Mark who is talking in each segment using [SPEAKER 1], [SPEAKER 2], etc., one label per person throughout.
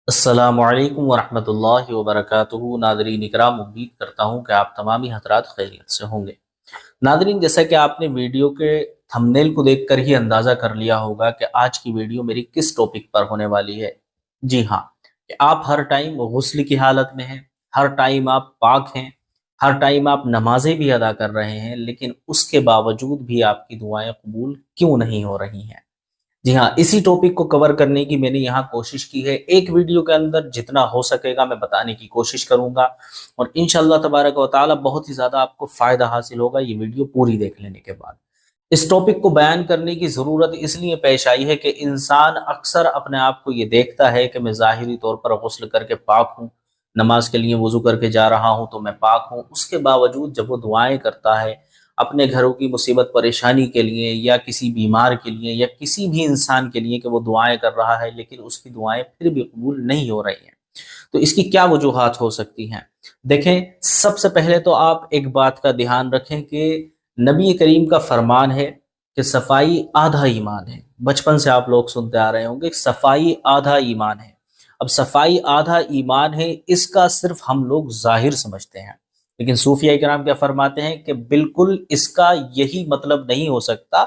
[SPEAKER 1] السلام علیکم ورحمۃ اللہ وبرکاتہ۔ ناظرین اکرام، امید کرتا ہوں کہ آپ تمامی حضرات خیریت سے ہوں گے۔ ناظرین، جیسا کہ آپ نے ویڈیو کے تھمبنیل کو دیکھ کر ہی اندازہ کر لیا ہوگا کہ آج کی ویڈیو میری کس ٹاپک پر ہونے والی ہے۔ جی ہاں، کہ آپ ہر ٹائم غسل کی حالت میں ہیں، ہر ٹائم آپ پاک ہیں، ہر ٹائم آپ نمازیں بھی ادا کر رہے ہیں، لیکن اس کے باوجود بھی آپ کی دعائیں قبول کیوں نہیں ہو رہی ہیں؟ جی ہاں، اسی ٹاپک کو کور کرنے کی میں نے یہاں کوشش کی ہے۔ ایک ویڈیو کے اندر جتنا ہو سکے گا میں بتانے کی کوشش کروں گا، اور انشاءاللہ تبارک و تعالی بہت ہی زیادہ آپ کو فائدہ حاصل ہوگا یہ ویڈیو پوری دیکھ لینے کے بعد۔ اس ٹاپک کو بیان کرنے کی ضرورت اس لیے پیش آئی ہے کہ انسان اکثر اپنے آپ کو یہ دیکھتا ہے کہ میں ظاہری طور پر غسل کر کے پاک ہوں، نماز کے لیے وضو کر کے جا رہا ہوں تو میں پاک ہوں، اس کے باوجود جب وہ دعائیں کرتا ہے اپنے گھروں کی مصیبت پریشانی کے لیے یا کسی بیمار کے لیے یا کسی بھی انسان کے لیے کہ وہ دعائیں کر رہا ہے، لیکن اس کی دعائیں پھر بھی قبول نہیں ہو رہی ہیں، تو اس کی کیا وجوہات ہو سکتی ہیں؟ دیکھیں، سب سے پہلے تو آپ ایک بات کا دھیان رکھیں کہ نبی کریم کا فرمان ہے کہ صفائی آدھا ایمان ہے۔ بچپن سے آپ لوگ سنتے آ رہے ہوں گے صفائی آدھا ایمان ہے۔ اب صفائی آدھا ایمان ہے، اس کا صرف ہم لوگ ظاہر سمجھتے ہیں، لیکن صوفیہ کرام کیا فرماتے ہیں کہ بالکل اس کا یہی مطلب نہیں ہو سکتا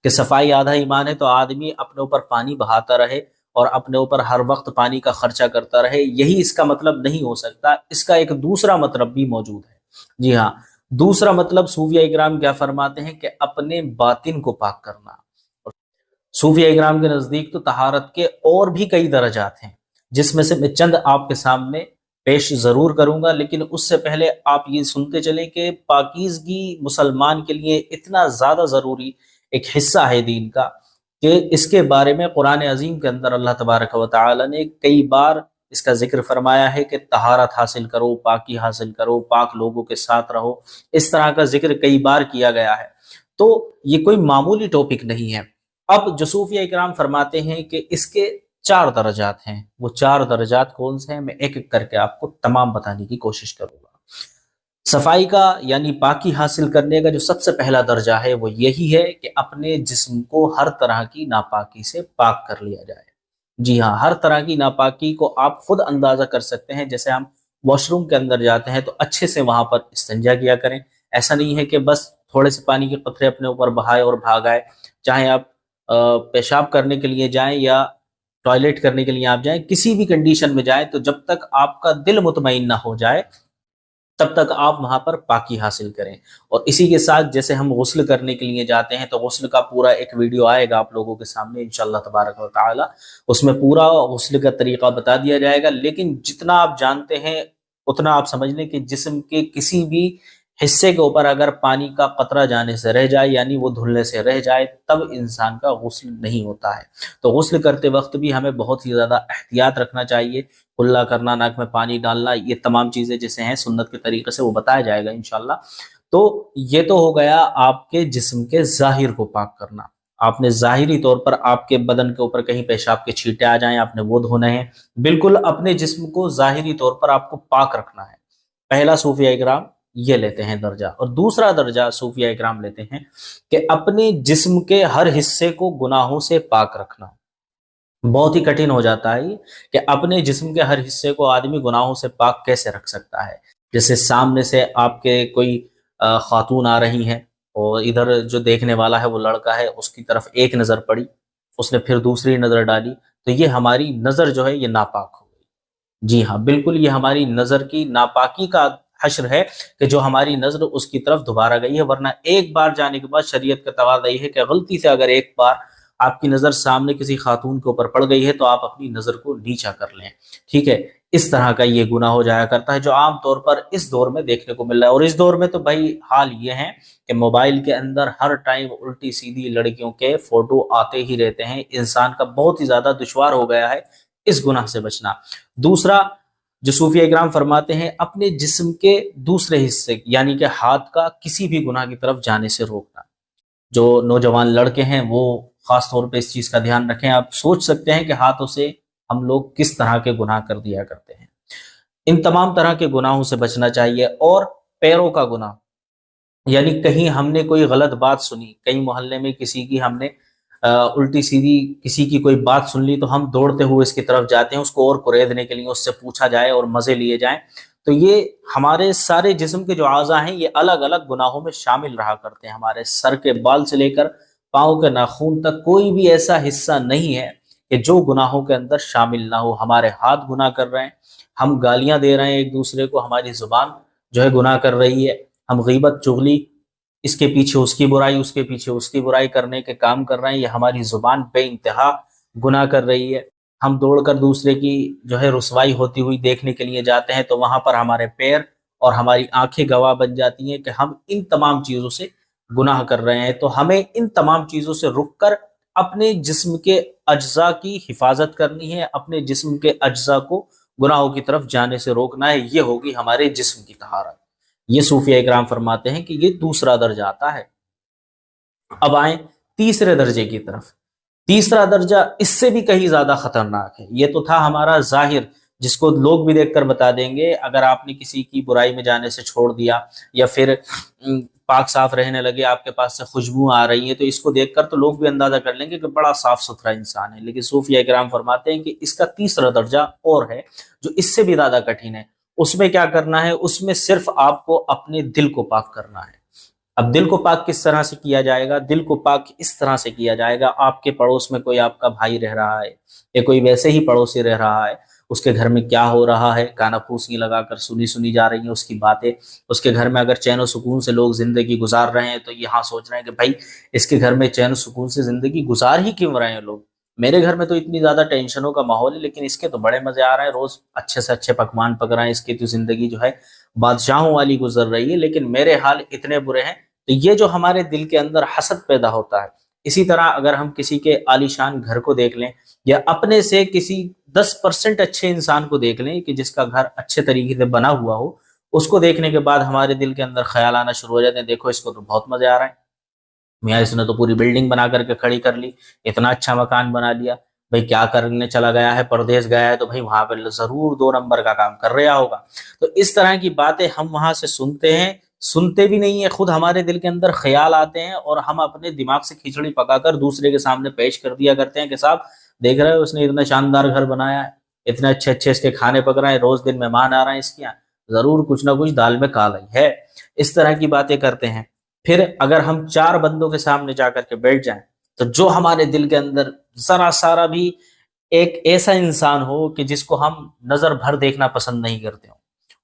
[SPEAKER 1] کہ صفائی آدھا ایمان ہے تو آدمی اپنے اوپر پانی بہاتا رہے اور اپنے اوپر ہر وقت پانی کا خرچہ کرتا رہے، یہی اس کا مطلب نہیں ہو سکتا۔ اس کا ایک دوسرا مطلب بھی موجود ہے۔ جی ہاں، دوسرا مطلب صوفیہ کرام کیا فرماتے ہیں کہ اپنے باطن کو پاک کرنا۔ صوفیہ کرام کے نزدیک تو طہارت کے اور بھی کئی درجات ہیں، جس میں سے میں چند آپ کے سامنے پیش ضرور کروں گا، لیکن اس سے پہلے آپ یہ سنتے چلیں کہ پاکیزگی مسلمان کے لیے اتنا زیادہ ضروری ایک حصہ ہے دین کا کہ اس کے بارے میں قرآن عظیم کے اندر اللہ تبارک و تعالی نے کئی بار اس کا ذکر فرمایا ہے کہ طہارت حاصل کرو، پاکی حاصل کرو، پاک لوگوں کے ساتھ رہو، اس طرح کا ذکر کئی بار کیا گیا ہے۔ تو یہ کوئی معمولی ٹاپک نہیں ہے۔ اب جو صوفیہ اکرام فرماتے ہیں کہ اس کے چار درجات ہیں، وہ چار درجات کون سے ہیں میں ایک ایک کر کے آپ کو تمام بتانے کی کوشش کروں گا۔ صفائی کا یعنی پاکی حاصل کرنے کا جو سب سے پہلا درجہ ہے وہ یہی ہے کہ اپنے جسم کو ہر طرح کی ناپاکی سے پاک کر لیا جائے۔ جی ہاں، ہر طرح کی ناپاکی کو آپ خود اندازہ کر سکتے ہیں۔ جیسے ہم واش روم کے اندر جاتے ہیں تو اچھے سے وہاں پر استنجا کیا کریں، ایسا نہیں ہے کہ بس تھوڑے سے پانی کے قطرے اپنے اوپر بہائے اور بھاگ آئے۔ چاہے آپ پیشاب کرنے کے لیے جائیں یا ٹوائلٹ کرنے کے لیے آپ جائیں، کسی بھی کنڈیشن میں جائیں تو جب تک آپ کا دل مطمئن نہ ہو جائے تب تک آپ وہاں پر پاکی حاصل کریں۔ اور اسی کے ساتھ جیسے ہم غسل کرنے کے لیے جاتے ہیں تو غسل کا پورا ایک ویڈیو آئے گا آپ لوگوں کے سامنے انشاءاللہ تبارک و تعالی، اس میں پورا غسل کا طریقہ بتا دیا جائے گا، لیکن جتنا آپ جانتے ہیں اتنا آپ سمجھ لیں کہ جسم کے کسی بھی حصے کے اوپر اگر پانی کا قطرہ جانے سے رہ جائے، یعنی وہ دھلنے سے رہ جائے، تب انسان کا غسل نہیں ہوتا ہے۔ تو غسل کرتے وقت بھی ہمیں بہت ہی زیادہ احتیاط رکھنا چاہیے۔ کلا کرنا، ناک میں پانی ڈالنا، یہ تمام چیزیں جیسے ہیں سنت کے طریقے سے وہ بتایا جائے گا انشاءاللہ۔ تو یہ تو ہو گیا آپ کے جسم کے ظاہر کو پاک کرنا۔ آپ نے ظاہری طور پر آپ کے بدن کے اوپر کہیں پیشاب کے چھینٹے آ جائیں، آپ نے وہ دھونے ہیں۔ بالکل اپنے جسم کو ظاہری طور پر آپ کو پاک رکھنا ہے۔ پہلا صوفیہ اکرام یہ لیتے ہیں درجہ، اور دوسرا درجہ صوفیہ اکرام لیتے ہیں کہ اپنے جسم کے ہر حصے کو گناہوں سے پاک رکھنا۔ بہت ہی کٹھن ہو جاتا ہے یہ کہ اپنے جسم کے ہر حصے کو آدمی گناہوں سے پاک کیسے رکھ سکتا ہے۔ جیسے سامنے سے آپ کے کوئی خاتون آ رہی ہیں اور ادھر جو دیکھنے والا ہے وہ لڑکا ہے، اس کی طرف ایک نظر پڑی، اس نے پھر دوسری نظر ڈالی، تو یہ ہماری نظر جو ہے یہ ناپاک ہو گئی۔ جی ہاں، بالکل یہ ہماری نظر کی ناپاکی کا حشر ہے کہ جو ہماری نظر اس کی طرف دوبارہ گئی ہے، ورنہ ایک بار جانے کے بعد شریعت کا تقاضا یہ ہے کہ غلطی سے اگر ایک بار آپ کی نظر سامنے کسی خاتون کے اوپر پڑ گئی ہے تو آپ اپنی نظر کو نیچا کر لیں، ٹھیک ہے؟ اس طرح کا یہ گناہ ہو جایا کرتا ہے جو عام طور پر اس دور میں دیکھنے کو مل رہا ہے۔ اور اس دور میں تو بھائی حال یہ ہے کہ موبائل کے اندر ہر ٹائم الٹی سیدھی لڑکیوں کے فوٹو آتے ہی رہتے ہیں، انسان کا بہت ہی زیادہ دشوار ہو گیا ہے اس گناہ سے بچنا۔ دوسرا جو صوفیہ اکرام فرماتے ہیں، اپنے جسم کے دوسرے حصے یعنی کہ ہاتھ کا کسی بھی گناہ کی طرف جانے سے روکنا۔ جو نوجوان لڑکے ہیں وہ خاص طور پہ اس چیز کا دھیان رکھیں۔ آپ سوچ سکتے ہیں کہ ہاتھوں سے ہم لوگ کس طرح کے گناہ کر دیا کرتے ہیں۔ ان تمام طرح کے گناہوں سے بچنا چاہیے۔ اور پیروں کا گناہ، یعنی کہیں ہم نے کوئی غلط بات سنی، کہیں محلے میں کسی کی ہم نے الٹی سیدھی کسی کی کوئی بات سن لی تو ہم دوڑتے ہوئے اس کی طرف جاتے ہیں اس کو اور کریدنے کے لیے، اس سے پوچھا جائے اور مزے لیے جائیں. تو یہ ہمارے سارے جسم کے جو اعضاء ہیں یہ الگ الگ گناہوں میں شامل رہا کرتے ہیں. ہمارے سر کے بال سے لے کر پاؤں کے ناخن تک کوئی بھی ایسا حصہ نہیں ہے کہ جو گناہوں کے اندر شامل نہ ہو. ہمارے ہاتھ گناہ کر رہے ہیں، ہم گالیاں دے رہے ہیں ایک دوسرے کو، ہماری زبان جو ہے گناہ کر رہی ہے، ہم غیبت چغلی، اس کے پیچھے اس کی برائی، اس کے پیچھے اس کی برائی کرنے کے کام کر رہے ہیں. یہ ہماری زبان بے انتہا گناہ کر رہی ہے. ہم دوڑ کر دوسرے کی جو ہے رسوائی ہوتی ہوئی دیکھنے کے لیے جاتے ہیں تو وہاں پر ہمارے پیر اور ہماری آنکھیں گواہ بن جاتی ہیں کہ ہم ان تمام چیزوں سے گناہ کر رہے ہیں. تو ہمیں ان تمام چیزوں سے رک کر اپنے جسم کے اجزاء کی حفاظت کرنی ہے، اپنے جسم کے اجزاء کو گناہوں کی طرف جانے سے روکنا ہے. یہ ہوگی ہمارے جسم کی طہارت. یہ صوفیہ اکرام فرماتے ہیں کہ یہ دوسرا درجہ آتا ہے. اب آئیں تیسرے درجے کی طرف. تیسرا درجہ اس سے بھی کہیں زیادہ خطرناک ہے. یہ تو تھا ہمارا ظاہر، جس کو لوگ بھی دیکھ کر بتا دیں گے. اگر آپ نے کسی کی برائی میں جانے سے چھوڑ دیا یا پھر پاک صاف رہنے لگے، آپ کے پاس سے خوشبو آ رہی ہے، تو اس کو دیکھ کر تو لوگ بھی اندازہ کر لیں گے کہ بڑا صاف ستھرا انسان ہے. لیکن صوفیہ کرام فرماتے ہیں کہ اس کا تیسرا درجہ اور ہے جو اس سے بھی زیادہ کٹھن ہے. اس میں کیا کرنا ہے؟ اس میں صرف آپ کو اپنے دل کو پاک کرنا ہے. اب دل کو پاک کس طرح سے کیا جائے گا؟ دل کو پاک اس طرح سے کیا جائے گا، آپ کے پڑوس میں کوئی آپ کا بھائی رہ رہا ہے یا کوئی ویسے ہی پڑوسی رہ رہا ہے، اس کے گھر میں کیا ہو رہا ہے، کانا پھوسی لگا کر سنی جا رہی ہیں اس کی باتیں. اس کے گھر میں اگر چین و سکون سے لوگ زندگی گزار رہے ہیں تو یہاں سوچ رہے ہیں کہ بھائی اس کے گھر میں چین و سکون سے زندگی گزار ہی کیوں رہے ہیں لوگ؟ میرے گھر میں تو اتنی زیادہ ٹینشنوں کا ماحول ہے لیکن اس کے تو بڑے مزے آ رہے ہیں، روز اچھے سے اچھے پکوان پک رہے ہیں، اس کی تو زندگی جو ہے بادشاہوں والی گزر رہی ہے، لیکن میرے حال اتنے برے ہیں. تو یہ جو ہمارے دل کے اندر حسد پیدا ہوتا ہے. اسی طرح اگر ہم کسی کے عالیشان گھر کو دیکھ لیں یا اپنے سے کسی 10% اچھے انسان کو دیکھ لیں کہ جس کا گھر اچھے طریقے سے بنا ہوا ہو، اس کو دیکھنے کے بعد ہمارے دل کے اندر خیال آنا شروع ہو جاتے ہیں، دیکھو اس کو تو بہت مزے آ رہا ہے، میاں اس نے تو پوری بلڈنگ بنا کر کے کھڑی کر لی، اتنا اچھا مکان بنا لیا. بھائی کیا کرنے چلا گیا ہے؟ پردیس گیا ہے تو بھائی وہاں پہ ضرور 2 نمبر کا کام کر رہا ہوگا. تو اس طرح کی باتیں ہم وہاں سے سنتے ہیں، سنتے بھی نہیں ہیں، خود ہمارے دل کے اندر خیال آتے ہیں اور ہم اپنے دماغ سے کھچڑی پکا کر دوسرے کے سامنے پیش کر دیا کرتے ہیں کہ صاحب دیکھ رہے ہو اس نے اتنا شاندار گھر بنایا ہے، اتنے اچھے اچھے اس کے کھانے پک رہے ہیں، روز دن مہمان آ رہے ہیں اس کے یہاں، ضرور کچھ نہ کچھ دال میں کالا ہی ہے. اس طرح کی باتیں کرتے ہیں. پھر اگر ہم 4 بندوں کے سامنے جا کر کے بیٹھ جائیں تو جو ہمارے دل کے اندر ذرا سارا بھی ایک ایسا انسان ہو کہ جس کو ہم نظر بھر دیکھنا پسند نہیں کرتے ہوں،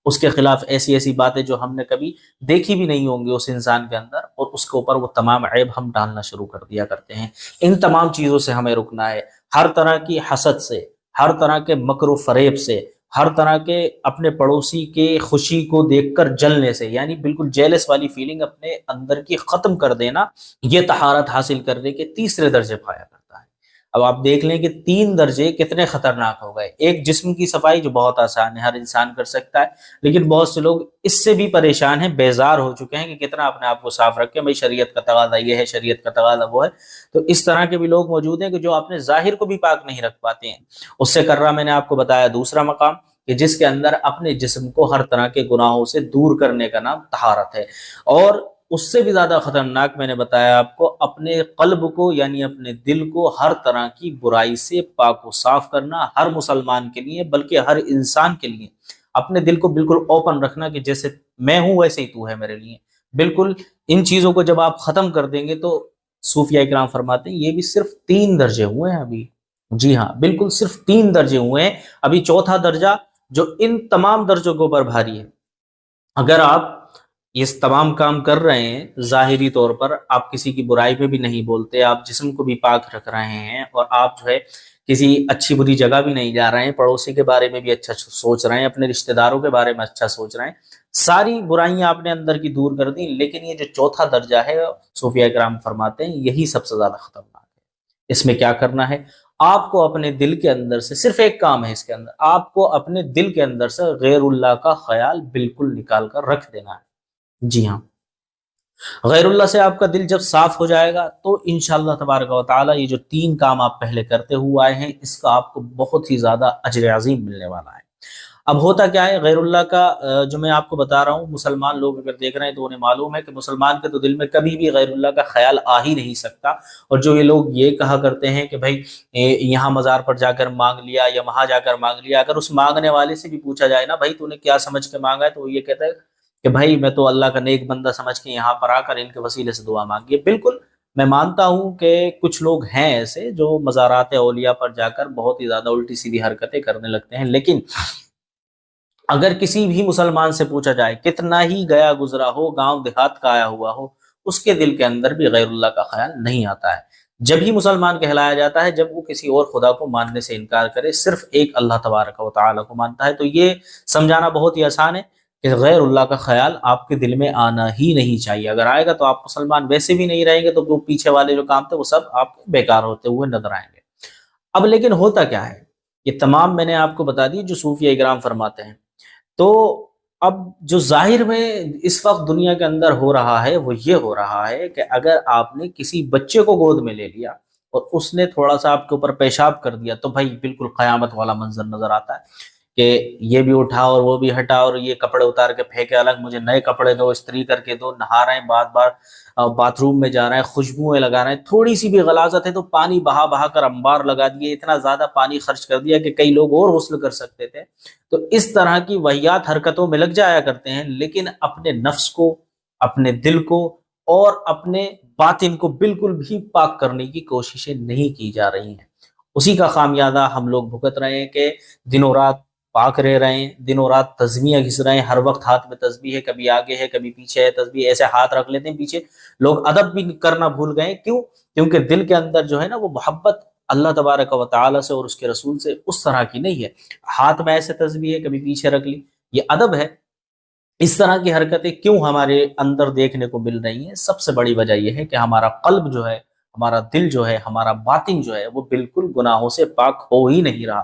[SPEAKER 1] اس کے خلاف ایسی ایسی باتیں جو ہم نے کبھی دیکھی بھی نہیں ہوں گی اس انسان کے اندر، اور اس کے اوپر وہ تمام عیب ہم ڈالنا شروع کر دیا کرتے ہیں. ان تمام چیزوں سے ہمیں رکنا ہے. ہر طرح کی حسد سے، ہر طرح کے مکر و فریب سے، ہر طرح کے اپنے پڑوسی کے خوشی کو دیکھ کر جلنے سے، یعنی بالکل جیلس والی فیلنگ اپنے اندر کی ختم کر دینا، یہ طہارت حاصل کرنے کے تیسرے درجے پایا کرتا ہے. اب آپ دیکھ لیں کہ 3 درجے کتنے خطرناک ہو گئے. ایک جسم کی صفائی جو بہت آسان ہے، ہر انسان کر سکتا ہے، لیکن بہت سے لوگ اس سے بھی پریشان ہیں، بیزار ہو چکے ہیں کہ کتنا اپنے آپ کو صاف رکھیں، بھائی شریعت کا تقاضا یہ ہے، شریعت کا تقاضا وہ ہے. تو اس طرح کے بھی لوگ موجود ہیں کہ جو اپنے ظاہر کو بھی پاک نہیں رکھ پاتے ہیں. اس سے کر رہا میں نے آپ کو بتایا دوسرا مقام کہ جس کے اندر اپنے جسم کو ہر طرح کے گناہوں سے دور کرنے کا نام طہارت ہے. اور اس سے بھی زیادہ خطرناک میں نے بتایا آپ کو اپنے قلب کو، یعنی اپنے دل کو ہر طرح کی برائی سے پاک و صاف کرنا. ہر مسلمان کے لیے بلکہ ہر انسان کے لیے اپنے دل کو بالکل اوپن رکھنا کہ جیسے میں ہوں ویسے ہی تو ہے میرے لیے. بالکل ان چیزوں کو جب آپ ختم کر دیں گے تو صوفیہ اکرام فرماتے ہیں یہ بھی صرف 3 درجے ہوئے ہیں ابھی. جی ہاں، بالکل صرف 3 درجے ہوئے ہیں ابھی. چوتھا درجہ جو ان تمام درجوں کے اوپر بھاری ہے. اگر آپ یہ تمام کام کر رہے ہیں ظاہری طور پر، آپ کسی کی برائی پہ بھی نہیں بولتے، آپ جسم کو بھی پاک رکھ رہے ہیں، اور آپ جو ہے کسی اچھی بری جگہ بھی نہیں جا رہے ہیں، پڑوسی کے بارے میں بھی اچھا سوچ رہے ہیں، اپنے رشتہ داروں کے بارے میں اچھا سوچ رہے ہیں، ساری برائیاں آپ نے اندر کی دور کر دیں، لیکن یہ جو چوتھا درجہ ہے صوفیہ کرام فرماتے ہیں یہی سب سے زیادہ خطرناک ہے. اس میں کیا کرنا ہے؟ آپ کو اپنے دل کے اندر سے صرف ایک کام ہے، اس کے اندر آپ کو اپنے دل کے اندر سے غیر اللہ کا خیال بالکل نکال کر رکھ دینا ہے. جی ہاں، غیر اللہ سے آپ کا دل جب صاف ہو جائے گا تو انشاءاللہ تبارک و تعالی یہ جو 3 کام آپ پہلے کرتے ہوئے آئے ہیں اس کا آپ کو بہت ہی زیادہ اجر عظیم ملنے والا ہے. اب ہوتا کیا ہے غیر اللہ کا جو میں آپ کو بتا رہا ہوں، مسلمان لوگ اگر دیکھ رہے ہیں تو انہیں معلوم ہے کہ مسلمان کے تو دل میں کبھی بھی غیر اللہ کا خیال آ ہی نہیں سکتا۔ اور جو یہ لوگ یہ کہا کرتے ہیں کہ بھائی یہاں مزار پر جا کر مانگ لیا یا وہاں جا کر مانگ لیا، اگر اس مانگنے والے سے بھی پوچھا جائے نا بھائی تو نے کیا سمجھ کے مانگا ہے، تو وہ یہ کہتا ہے کہ بھائی میں تو اللہ کا نیک بندہ سمجھ کے یہاں پر آ کر ان کے وسیلے سے دعا مانگی ہے۔ بالکل میں مانتا ہوں کہ کچھ لوگ ہیں ایسے جو مزارات اولیاء پر جا کر بہت ہی زیادہ الٹی سیدھی حرکتیں کرنے لگتے ہیں، لیکن اگر کسی بھی مسلمان سے پوچھا جائے کتنا ہی گیا گزرا ہو، گاؤں دیہات کا آیا ہوا ہو، اس کے دل کے اندر بھی غیر اللہ کا خیال نہیں آتا ہے۔ جب ہی مسلمان کہلایا جاتا ہے جب وہ کسی اور خدا کو ماننے سے انکار کرے، صرف ایک اللہ تبارک و تعالی کو مانتا ہے۔ تو یہ سمجھانا بہت ہی آسان ہے کہ غیر اللہ کا خیال آپ کے دل میں آنا ہی نہیں چاہیے، اگر آئے گا تو آپ مسلمان ویسے بھی نہیں رہیں گے، تو وہ پیچھے والے جو کام تھے وہ سب آپ کو بیکار ہوتے ہوئے نظر آئیں گے۔ اب لیکن ہوتا کیا ہے، یہ تمام میں نے آپ کو بتا دی جو صوفیہ اکرام فرماتے ہیں۔ تو اب جو ظاہر میں اس وقت دنیا کے اندر ہو رہا ہے وہ یہ ہو رہا ہے کہ اگر آپ نے کسی بچے کو گود میں لے لیا اور اس نے تھوڑا سا آپ کے اوپر پیشاب کر دیا، تو بھائی بالکل قیامت والا منظر نظر آتا ہے کہ یہ بھی اٹھا اور وہ بھی ہٹا اور یہ کپڑے اتار کے پھینکے الگ، مجھے نئے کپڑے دو، استری کر کے دو، نہا رہے ہیں بار بار باتھ روم میں جا رہے ہیں، خوشبوئیں لگا رہے ہیں، تھوڑی سی بھی غلاظت ہے تو پانی بہا بہا کر انبار لگا دیے، اتنا زیادہ پانی خرچ کر دیا کہ کئی لوگ اور غسل کر سکتے تھے۔ تو اس طرح کی واہیات حرکتوں میں لگ جایا کرتے ہیں، لیکن اپنے نفس کو، اپنے دل کو اور اپنے باطن کو بالکل بھی پاک کرنے کی کوششیں نہیں کی جا رہی ہیں۔ اسی کا خامیازہ ہم لوگ بھگت رہے ہیں کہ دنوں رات پاک رہ رہے ہیں، دنوں رات تسبیحیں گھس رہے ہیں، ہر وقت ہاتھ میں تسبیح ہے، کبھی آگے ہے کبھی پیچھے ہے تسبیح، ایسے ہاتھ رکھ لیتے ہیں پیچھے۔ لوگ ادب بھی کرنا بھول گئے، کیوں؟ کیونکہ دل کے اندر جو ہے نا وہ محبت اللہ تبارک و تعالی سے اور اس کے رسول سے اس طرح کی نہیں ہے۔ ہاتھ میں ایسے تسبیح ہے کبھی پیچھے رکھ لی، یہ ادب ہے؟ اس طرح کی حرکتیں کیوں ہمارے اندر دیکھنے کو مل رہی ہیں؟ سب سے بڑی وجہ یہ ہے کہ ہمارا قلب جو ہے، ہمارا دل جو ہے، ہمارا باطن جو ہے وہ بالکل گناہوں سے پاک ہو ہی نہیں رہا۔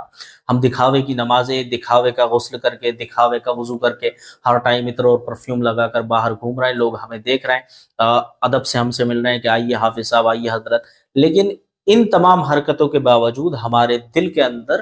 [SPEAKER 1] ہم دکھاوے کی نمازیں، دکھاوے کا غسل کر کے، دکھاوے کا وضو کر کے، ہر ٹائم عطر اور پرفیوم لگا کر باہر گھوم رہے ہیں، لوگ ہمیں دیکھ رہے ہیں، ادب سے ہم سے مل رہے ہیں کہ آئیے حافظ صاحب، آئیے حضرت، لیکن ان تمام حرکتوں کے باوجود ہمارے دل کے اندر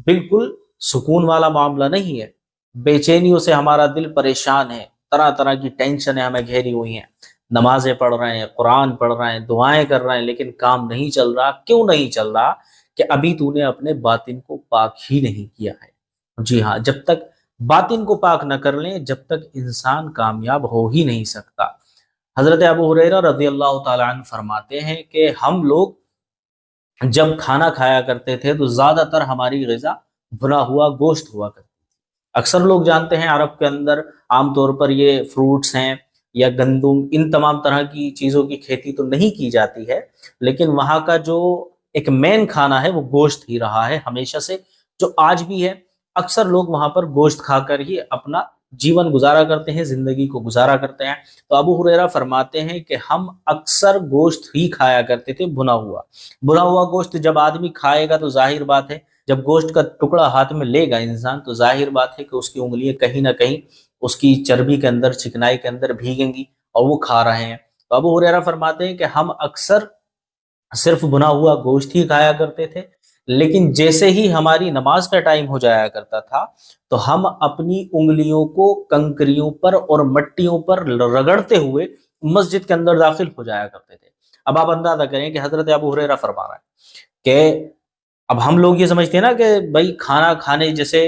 [SPEAKER 1] بالکل سکون والا معاملہ نہیں ہے۔ بے چینیوں سے ہمارا دل پریشان ہے، طرح طرح کی ٹینشنیں ہمیں گھیری ہوئی ہیں، نمازیں پڑھ رہے ہیں، قرآن پڑھ رہے ہیں، دعائیں کر رہے ہیں، لیکن کام نہیں چل رہا۔ کیوں نہیں چل رہا؟ کہ ابھی تو نے اپنے باطن کو پاک ہی نہیں کیا ہے۔ جی ہاں، جب تک باطن کو پاک نہ کر لیں جب تک انسان کامیاب ہو ہی نہیں سکتا۔ حضرت ابو ہریرہ رضی اللہ تعالیٰ عنہ فرماتے ہیں کہ ہم لوگ جب کھانا کھایا کرتے تھے تو زیادہ تر ہماری غذا بھنا ہوا گوشت ہوا کرتی تھی۔ اکثر لوگ جانتے ہیں عرب کے اندر عام طور پر یہ فروٹس ہیں یا گندم، ان تمام طرح کی چیزوں کی کھیتی تو نہیں کی جاتی ہے، لیکن وہاں کا جو ایک مین کھانا ہے وہ گوشت ہی رہا ہے ہمیشہ سے، جو آج بھی ہے۔ اکثر لوگ وہاں پر گوشت کھا کر ہی اپنا جیون گزارا کرتے ہیں، زندگی کو گزارا کرتے ہیں۔ تو ابو ہریرہ فرماتے ہیں کہ ہم اکثر گوشت ہی کھایا کرتے تھے، بھنا ہوا گوشت جب آدمی کھائے گا تو ظاہر بات ہے، جب گوشت کا ٹکڑا ہاتھ میں لے گا انسان تو ظاہر بات ہے کہ اس کی انگلیاں کہیں نہ کہیں اس کی چربی کے اندر، چکنائی کے اندر بھیگیں گی، اور وہ کھا رہے ہیں۔ تو ابو ہریرہ فرماتے ہیں کہ ہم اکثر صرف بھنا ہوا گوشت ہی کھایا کرتے تھے، لیکن جیسے ہی ہماری نماز کا ٹائم ہو جایا کرتا تھا تو ہم اپنی انگلیوں کو کنکریوں پر اور مٹیوں پر رگڑتے ہوئے مسجد کے اندر داخل ہو جایا کرتے تھے۔ اب آپ اندازہ کریں کہ حضرت ابو ہریرہ فرما رہا ہے کہ اب ہم لوگ یہ سمجھتے ہیں نا کہ بھائی کھانا کھانے جیسے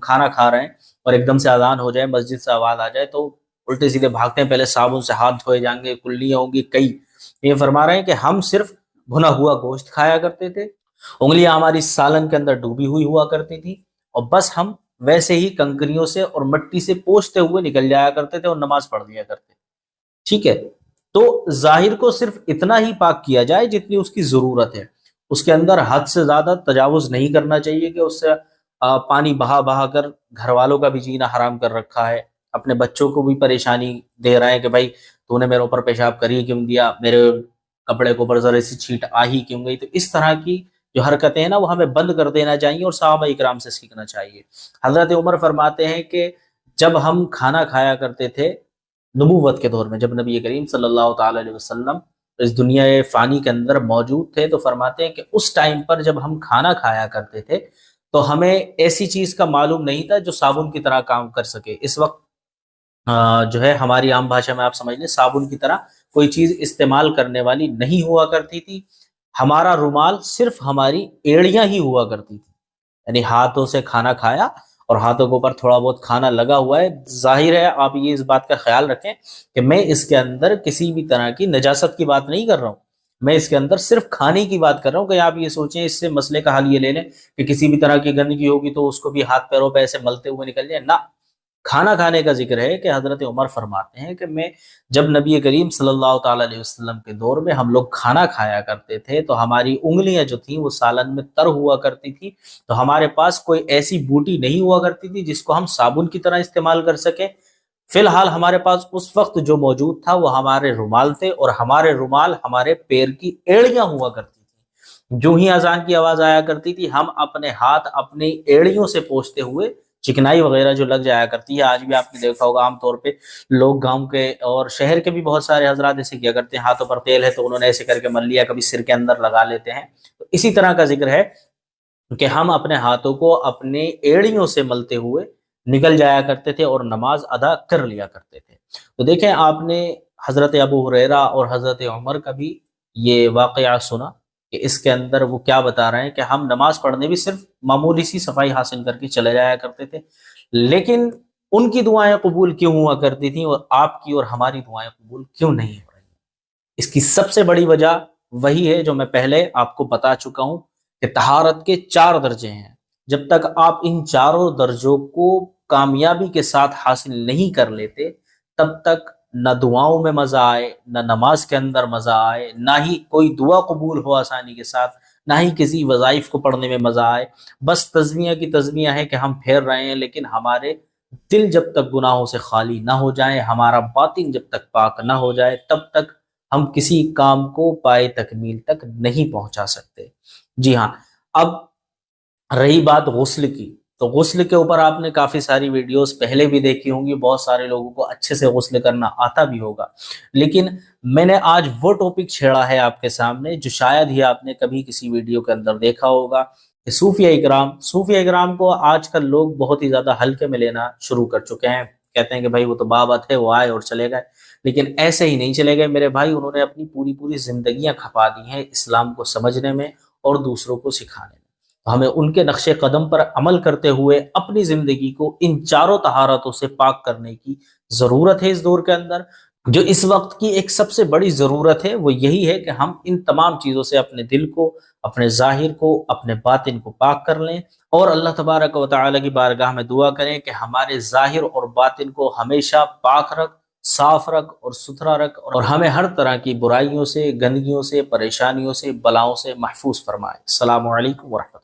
[SPEAKER 1] کھانا کھا رہے ہیں اور ایک دم سے اذان ہو جائے، مسجد سے آواز آ جائے تو الٹے سیدھے بھاگتے ہیں، پہلے صابن سے ہاتھ دھوئے جائیں گے، کلیاں ہوں گی کئی۔ یہ فرما رہے ہیں کہ ہم صرف بھنا ہوا گوشت کھایا کرتے تھے، انگلیاں ہماری سالن کے اندر ڈوبی ہوئی ہوا کرتی تھی، اور بس ہم ویسے ہی کنکریوں سے اور مٹی سے پوچھتے ہوئے نکل جایا کرتے تھے اور نماز پڑھ لیا کرتے۔ ٹھیک ہے، تو ظاہر کو صرف اتنا ہی پاک کیا جائے جتنی اس کی ضرورت ہے، اس کے اندر حد سے زیادہ تجاوز نہیں کرنا چاہیے کہ اس سے پانی بہا بہا کر گھر والوں کا بھی جینا حرام کر رکھا ہے، اپنے بچوں کو بھی پریشانی دے رہا ہے کہ بھائی تو نے میرے اوپر پیشاب کر ہی کیوں دیا، میرے کپڑے کو اوپر ذرا سی چھینٹ آ ہی کیوں گئی۔ تو اس طرح کی جو حرکتیں ہیں نا وہ ہمیں بند کر دینا چاہیے اور صحابہ اکرام سے سیکھنا چاہیے۔ حضرت عمر فرماتے ہیں کہ جب ہم کھانا کھایا کرتے تھے نبوت کے دور میں، جب نبی کریم صلی اللہ تعالی علیہ وسلم اس دنیا فانی کے اندر موجود تھے، تو فرماتے ہیں کہ اس ٹائم پر جب ہم کھانا کھایا کرتے تھے تو ہمیں ایسی چیز کا معلوم نہیں تھا جو صابن کی طرح کام کر سکے۔ اس وقت جو ہے ہماری عام بھاشا میں آپ سمجھ لیں صابن کی طرح کوئی چیز استعمال کرنے والی نہیں ہوا کرتی تھی۔ ہمارا رومال صرف ہماری ایڑیاں ہی ہوا کرتی تھی، یعنی ہاتھوں سے کھانا کھایا اور ہاتھوں کے اوپر تھوڑا بہت کھانا لگا ہوا ہے، ظاہر ہے آپ یہ اس بات کا خیال رکھیں کہ میں اس کے اندر کسی بھی طرح کی نجاست کی بات نہیں کر رہا ہوں، میں اس کے اندر صرف کھانے کی بات کر رہا ہوں کہ آپ یہ سوچیں اس سے مسئلے کا حل یہ لے لیں کہ کسی بھی طرح کی گندگی ہوگی تو اس کو بھی ہاتھ پیروں پہ ایسے ملتے ہوئے نکل جائے، نہ۔ کھانا کھانے کا ذکر ہے کہ حضرت عمر فرماتے ہیں کہ میں جب نبی کریم صلی اللہ تعالی علیہ وسلم کے دور میں ہم لوگ کھانا کھایا کرتے تھے تو ہماری انگلیاں جو تھیں وہ سالن میں تر ہوا کرتی تھی، تو ہمارے پاس کوئی ایسی بوٹی نہیں ہوا کرتی تھی جس کو ہم صابن کی طرح استعمال کر سکیں۔ فی الحال ہمارے پاس اس وقت جو موجود تھا وہ ہمارے رومال تھے، اور ہمارے رومال ہمارے پیر کی ایڑیاں ہوا کرتی تھی۔ جو ہی اذان کی آواز آیا کرتی تھی ہم اپنے ہاتھ اپنی ایڑیوں سے پوچھتے ہوئے، چکنائی وغیرہ جو لگ جایا کرتی ہے، آج بھی آپ نے دیکھا ہوگا عام طور پہ لوگ گاؤں کے اور شہر کے بھی بہت سارے حضرات ایسے کیا کرتے ہیں، ہاتھوں پر تیل ہے تو انہوں نے ایسے کر کے مل لیا، کبھی سر کے اندر لگا لیتے ہیں۔ تو اسی طرح کا ذکر ہے کہ ہم اپنے ہاتھوں کو اپنے ایڑیوں سے ملتے ہوئے نکل جایا کرتے تھے اور نماز ادا کر لیا کرتے تھے۔ تو دیکھیں آپ نے حضرت ابو ہریرہ اور حضرت عمر کا بھی یہ واقعہ سنا کہ اس کے اندر وہ کیا بتا رہے ہیں کہ ہم نماز پڑھنے بھی صرف معمولی سی صفائی حاصل کر کے چلے جایا کرتے تھے، لیکن ان کی دعائیں قبول کیوں ہوا کرتی تھیں اور آپ کی اور ہماری دعائیں قبول کیوں نہیں ہو رہی ہیں؟ اس کی سب سے بڑی وجہ وہی ہے جو میں پہلے آپ کو بتا چکا ہوں کہ طہارت کے 4 درجے ہیں۔ جب تک آپ ان چاروں درجوں کو کامیابی کے ساتھ حاصل نہیں کر لیتے تب تک نہ دعاؤں میں مزہ آئے، نہ نماز کے اندر مزہ آئے، نہ ہی کوئی دعا قبول ہو آسانی کے ساتھ، نہ ہی کسی وظائف کو پڑھنے میں مزہ آئے۔ بس تزمیہ کی تزمیہ ہے کہ ہم پھیر رہے ہیں، لیکن ہمارے دل جب تک گناہوں سے خالی نہ ہو جائے، ہمارا باطن جب تک پاک نہ ہو جائے، تب تک ہم کسی کام کو پائے تکمیل تک نہیں پہنچا سکتے۔ جی ہاں، اب رہی بات غسل کی، تو غسل کے اوپر آپ نے کافی ساری ویڈیوز پہلے بھی دیکھی ہوں گی، بہت سارے لوگوں کو اچھے سے غسل کرنا آتا بھی ہوگا، لیکن میں نے آج وہ ٹاپک چھیڑا ہے آپ کے سامنے جو شاید ہی آپ نے کبھی کسی ویڈیو کے اندر دیکھا ہوگا کہ صوفیہ اکرام کو آج کل لوگ بہت ہی زیادہ ہلکے میں لینا شروع کر چکے ہیں، کہتے ہیں کہ بھائی وہ تو بابا تھے، وہ آئے اور چلے گئے، لیکن ایسے ہی نہیں چلے گئے میرے بھائی، انہوں نے اپنی پوری زندگیاں کھپا دی ہیں اسلام کو سمجھنے میں اور دوسروں کو سکھانے میں۔ ہمیں ان کے نقش قدم پر عمل کرتے ہوئے اپنی زندگی کو ان چاروں طہارتوں سے پاک کرنے کی ضرورت ہے۔ اس دور کے اندر جو اس وقت کی ایک سب سے بڑی ضرورت ہے وہ یہی ہے کہ ہم ان تمام چیزوں سے اپنے دل کو، اپنے ظاہر کو، اپنے باطن کو پاک کر لیں، اور اللہ تبارک و تعالی کی بارگاہ میں دعا کریں کہ ہمارے ظاہر اور باطن کو ہمیشہ پاک رکھ، صاف رکھ اور ستھرا رکھ، اور ہمیں ہر طرح کی برائیوں سے، گندگیوں سے، پریشانیوں سے، بلاؤں سے محفوظ فرمائے۔ السلام علیکم ورحمۃ اللہ۔